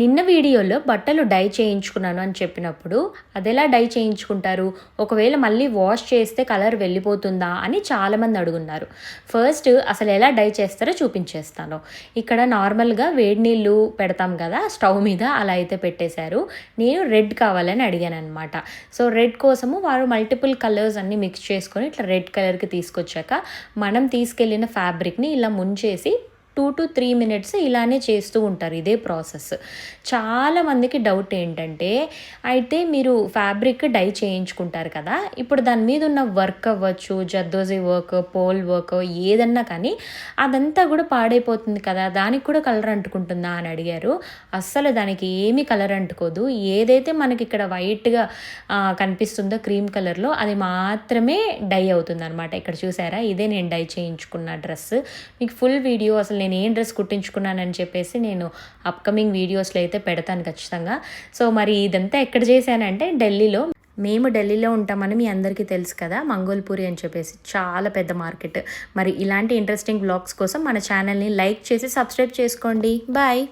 నిన్న వీడియోలో బట్టలు డై చేయించుకున్నాను అని చెప్పినప్పుడు అదెలా డై చేయించుకుంటారు, ఒకవేళ మళ్ళీ వాష్ చేస్తే కలర్ వెళ్ళిపోతుందా అని చాలామంది అడుగున్నారు. ఫస్ట్ అసలు ఎలా డై చేస్తారో చూపించేస్తాను. ఇక్కడ నార్మల్గా వేడి నీళ్ళు పెడతాం కదా స్టవ్ మీద, అలా అయితే పెట్టేశారు. నేను రెడ్ కావాలని అడిగాను అనమాట. సో రెడ్ కోసము వారు మల్టిపుల్ కలర్స్ అన్నీ మిక్స్ చేసుకొని ఇట్లా రెడ్ కలర్కి తీసుకొచ్చాక మనం తీసుకెళ్ళిన ఫ్యాబ్రిక్ని ఇలా ముంచేసి 2 to 3 minutes ఇలానే చేస్తూ ఉంటారు. ఇదే ప్రాసెస్. చాలామందికి డౌట్ ఏంటంటే, అయితే మీరు ఫ్యాబ్రిక్ డై చేయించుకుంటారు కదా, ఇప్పుడు దాని మీద ఉన్న వర్క్ అవ్వచ్చు, జర్దోజీ వర్క్, పోల్ వర్క్ ఏదన్నా కానీ అదంతా కూడా పాడైపోతుంది కదా, దానికి కూడా కలర్ అంటుకుంటుందా అని అడిగారు. అస్సలు దానికి ఏమీ కలర్ అంటుకోదు. ఏదైతే మనకి ఇక్కడ వైట్గా కనిపిస్తుందో క్రీమ్ కలర్లో అది మాత్రమే డై అవుతుంది అనమాట. ఇక్కడ చూసారా, ఇదే నేను డై చేయించుకున్న డ్రెస్. మీకు ఫుల్ వీడియో అసలు నేను ఏం డ్రెస్ కుట్టించుకున్నానని చెప్పేసి నేను అప్కమింగ్ వీడియోస్లో అయితే పెడతాను ఖచ్చితంగా. సో మరి ఇదంతా ఎక్కడ చేశానంటే ఢిల్లీలో. మేము ఢిల్లీలో ఉంటామని మీ అందరికీ తెలుసు కదా, మంగోల్పూరి అని చెప్పేసి చాలా పెద్ద మార్కెట్. మరి ఇలాంటి ఇంట్రెస్టింగ్ బ్లాగ్స్ కోసం మన ఛానల్ని లైక్ చేసి సబ్స్క్రైబ్ చేసుకోండి. బాయ్.